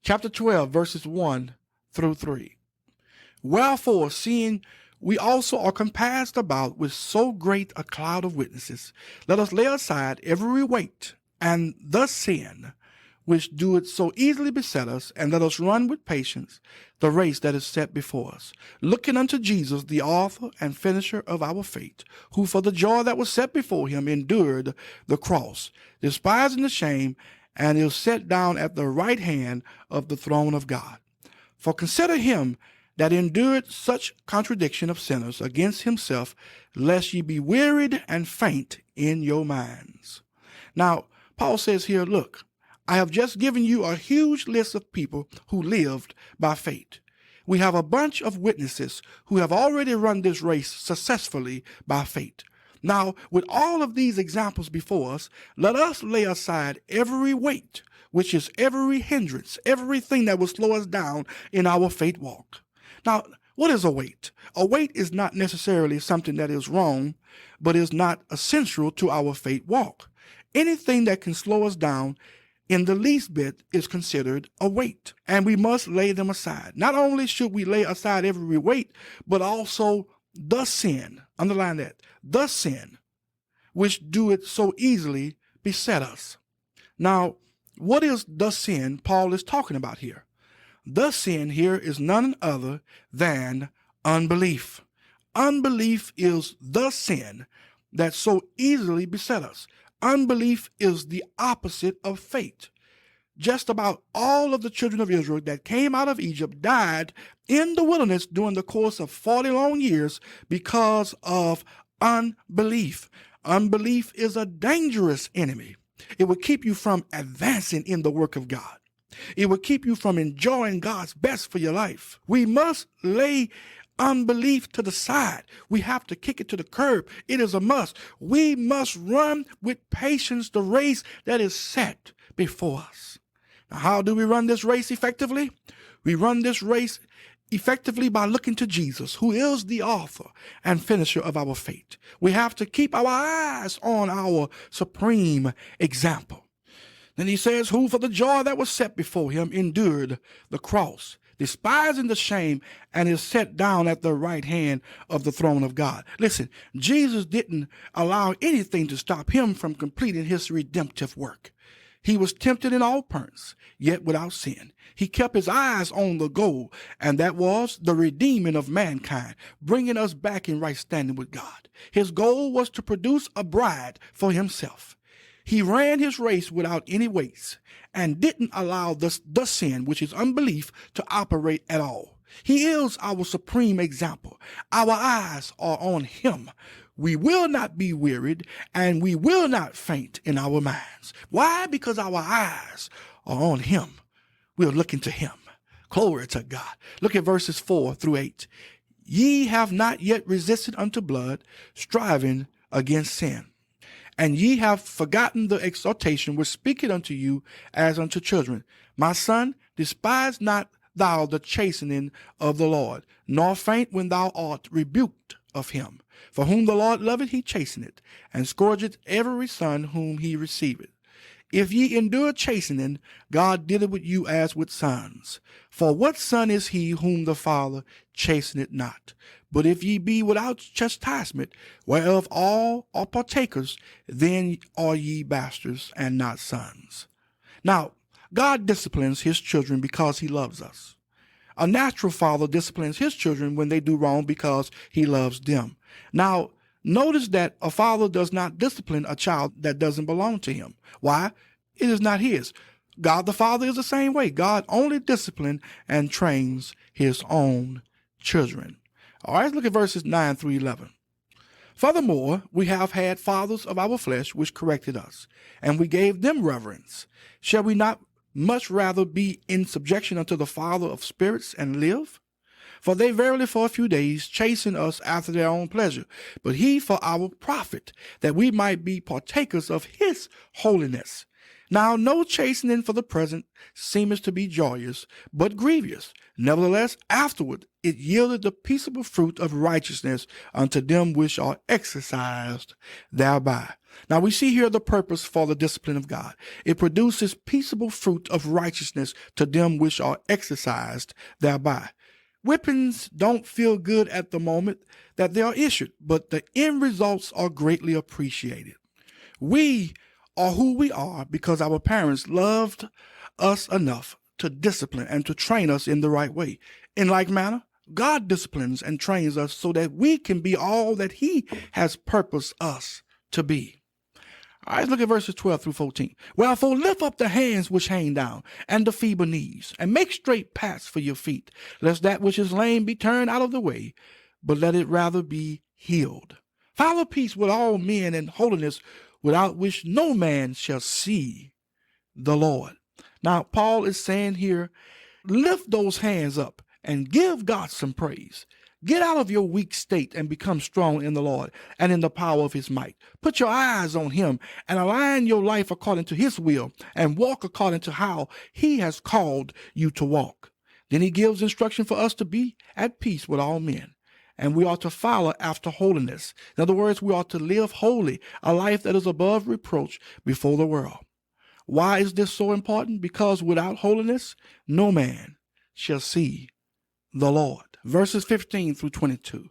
chapter 12, verses 1 through 3. Wherefore, seeing we also are compassed about with so great a cloud of witnesses, let us lay aside every weight and the sin which doeth so easily beset us, and let us run with patience the race that is set before us, looking unto Jesus, the author and finisher of our faith, who for the joy that was set before him endured the cross, despising the shame, and is set down at the right hand of the throne of God. For consider him that endured such contradiction of sinners against himself, lest ye be wearied and faint in your minds. Now, Paul says here, look, I have just given you a huge list of people who lived by faith. We have a bunch of witnesses who have already run this race successfully by faith. Now, with all of these examples before us, let us lay aside every weight, which is every hindrance, everything that will slow us down in our faith walk. Now, what is a weight? A weight is not necessarily something that is wrong, but is not essential to our faith walk. Anything that can slow us down in the least bit is considered a weight, and we must lay them aside. Not only should we lay aside every weight, but also the sin, underline that, the sin, which doeth so easily beset us. Now, what is the sin Paul is talking about here? The sin here is none other than unbelief. Unbelief is the sin that so easily beset us. Unbelief is the opposite of faith. Just about all of the children of Israel that came out of Egypt died in the wilderness during the course of 40 long years because of unbelief. Unbelief is a dangerous enemy. It will keep you from advancing in the work of God. It will keep you from enjoying God's best for your life. We must lay unbelief to the side. We have to kick it to the curb. It is a must. We must run with patience the race that is set before us. Now, how do we run this race effectively? We run this race effectively by looking to Jesus, who is the author and finisher of our faith. We have to keep our eyes on our supreme example. Then he says, who for the joy that was set before him endured the cross, despising the shame, and is set down at the right hand of the throne of God. Listen, Jesus didn't allow anything to stop him from completing his redemptive work. He was tempted in all points, yet without sin. He kept his eyes on the goal, and that was the redeeming of mankind, bringing us back in right standing with God. His goal was to produce a bride for himself. He ran his race without any weights and didn't allow the sin, which is unbelief, to operate at all. He is our supreme example. Our eyes are on him. We will not be wearied and we will not faint in our minds. Why? Because our eyes are on him. We're looking to him. Glory to God. Look at verses 4 through 8. Ye have not yet resisted unto blood, striving against sin. And ye have forgotten the exhortation which speaketh unto you as unto children. My son, despise not thou the chastening of the Lord, nor faint when thou art rebuked of him. For whom the Lord loveth, he chasteneth, and scourgeth every son whom he receiveth. If ye endure chastening, God dealeth with you as with sons. For what son is he whom the Father chasteneth not? But if ye be without chastisement, whereof all are partakers, then are ye bastards and not sons. Now, God disciplines his children because he loves us. A natural father disciplines his children when they do wrong because he loves them. Now, notice that a father does not discipline a child that doesn't belong to him. Why? It is not his. God the Father is the same way. God only disciplines and trains his own children. All right, let's look at verses 9 through 11. Furthermore, we have had fathers of our flesh which corrected us, and we gave them reverence. Shall we not much rather be in subjection unto the Father of spirits and live? For they verily for a few days chasten us after their own pleasure, but he for our profit, that we might be partakers of his holiness. Now no chastening for the present seemeth to be joyous, but grievous. Nevertheless, afterward it yielded the peaceable fruit of righteousness unto them which are exercised thereby. Now we see here the purpose for the discipline of God. It produces peaceable fruit of righteousness to them which are exercised thereby. Whippings don't feel good at the moment that they are issued, but the end results are greatly appreciated. We are who we are because our parents loved us enough to discipline and to train us in the right way. In like manner, God disciplines and trains us so that we can be all that He has purposed us to be. All right, look at verses 12 through 14. Wherefore lift up the hands which hang down, and the feeble knees, and make straight paths for your feet, lest that which is lame be turned out of the way, but let it rather be healed. Follow peace with all men and holiness, without which no man shall see the Lord. Now, Paul is saying here, lift those hands up and give God some praise. Get out of your weak state and become strong in the Lord and in the power of His might. Put your eyes on Him and align your life according to His will and walk according to how He has called you to walk. Then He gives instruction for us to be at peace with all men. And we ought to follow after holiness. In other words, we ought to live holy, a life that is above reproach before the world. Why is this so important? Because without holiness, no man shall see the Lord. Verses 15 through 22.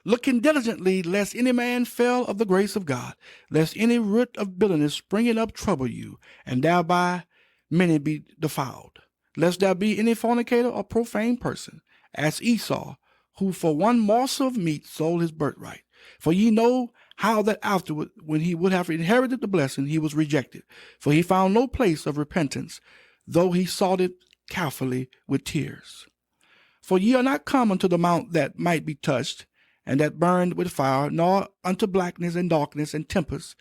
Looking diligently, lest any man fail of the grace of God, lest any root of bitterness springing up trouble you, and thereby many be defiled. Lest there be any fornicator or profane person, as Esau, who for one morsel of meat sold his birthright. For ye know how that afterward, when he would have inherited the blessing, he was rejected. For he found no place of repentance, though he sought it carefully with tears. For ye are not come unto the mount that might be touched, and that burned with fire, nor unto blackness and darkness and tempest,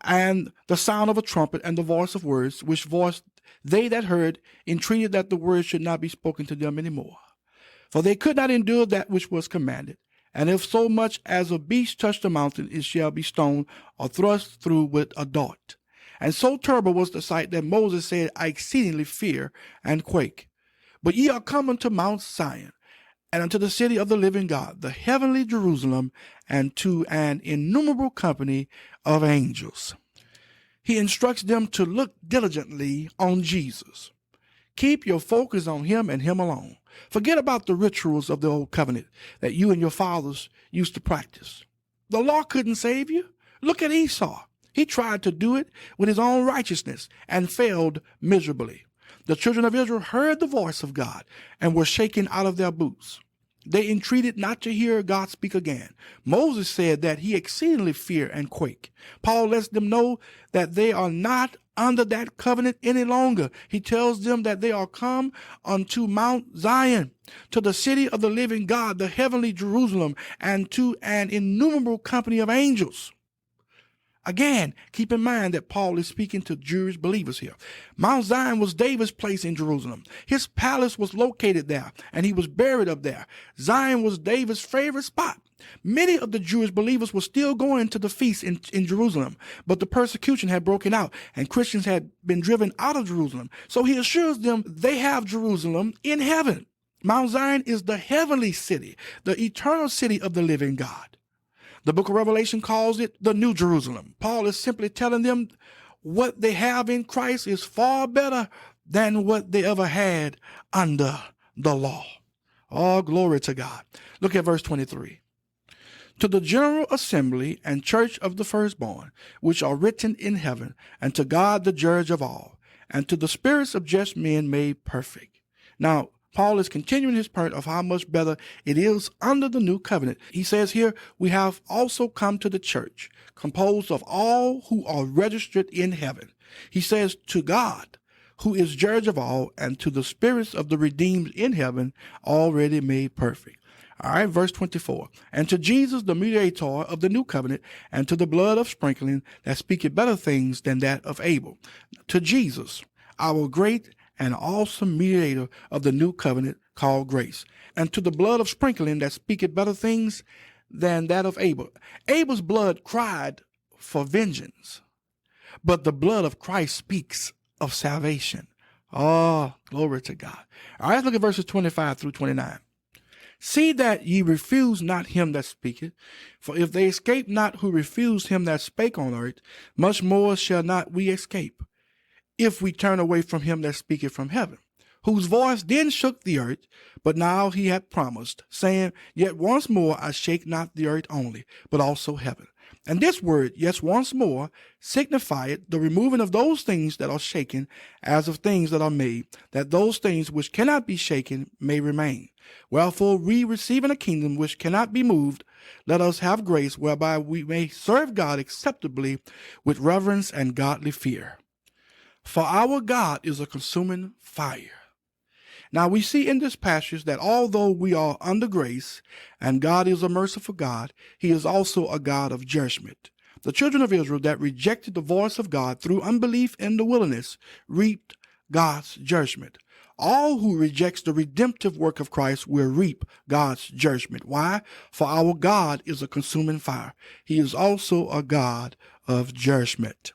and the sound of a trumpet and the voice of words, which voice they that heard entreated that the words should not be spoken to them any more. For they could not endure that which was commanded. And if so much as a beast touch the mountain, it shall be stoned or thrust through with a dart. And so terrible was the sight that Moses said, I exceedingly fear and quake. But ye are come unto Mount Zion, and unto the city of the living God, the heavenly Jerusalem, and to an innumerable company of angels. He instructs them to look diligently on Jesus. Keep your focus on Him and Him alone. Forget about the rituals of the old covenant that you and your fathers used to practice. The law couldn't save you. Look at Esau. He tried to do it with his own righteousness and failed miserably. The children of Israel heard the voice of God and were shaken out of their boots. They entreated not to hear God speak again. Moses said that he exceedingly feared and quake. Paul lets them know that they are not under that covenant any longer. He tells them that they are come unto Mount Zion, to the city of the living God, the heavenly Jerusalem, and to an innumerable company of angels. Again, keep in mind that Paul is speaking to Jewish believers here. Mount Zion was David's place in Jerusalem. His palace was located there, and he was buried up there. Zion was David's favorite spot. Many of the Jewish believers were still going to the feast in Jerusalem, but the persecution had broken out, and Christians had been driven out of Jerusalem. So he assures them they have Jerusalem in heaven. Mount Zion is the heavenly city, the eternal city of the living God. The book of Revelation calls it the New Jerusalem. Paul is simply telling them what they have in Christ is far better than what they ever had under the law. All glory to God. Look at verse 23. To the general assembly and church of the firstborn, which are written in heaven, and to God the judge of all, and to the spirits of just men made perfect. Now, Paul is continuing his point of how much better it is under the new covenant. He says here, we have also come to the church, composed of all who are registered in heaven. He says, to God, who is judge of all, and to the spirits of the redeemed in heaven, already made perfect. All right, verse 24. And to Jesus, the mediator of the new covenant, and to the blood of sprinkling that speaketh better things than that of Abel. To Jesus, our great and awesome mediator of the new covenant called grace, and to the blood of sprinkling that speaketh better things than that of Abel. Abel's blood cried for vengeance, but the blood of Christ speaks of salvation. Oh, glory to God. All right, let's look at verses 25 through 29. See that ye refuse not him that speaketh, for if they escape not who refused him that spake on earth, much more shall not we escape, if we turn away from him that speaketh from heaven, whose voice then shook the earth, but now he hath promised, saying, Yet once more I shake not the earth only, but also heaven. And this word, yet once more, signifieth the removing of those things that are shaken, as of things that are made, that those things which cannot be shaken may remain. Wherefore we, receiving a kingdom which cannot be moved, let us have grace whereby we may serve God acceptably with reverence and godly fear. For our God is a consuming fire. Now we see in this passage that although we are under grace and God is a merciful God, he is also a God of judgment. The children of Israel that rejected the voice of God through unbelief in the wilderness reaped God's judgment. All who rejects the redemptive work of Christ will reap God's judgment. Why? For our God is a consuming fire. He is also a God of judgment.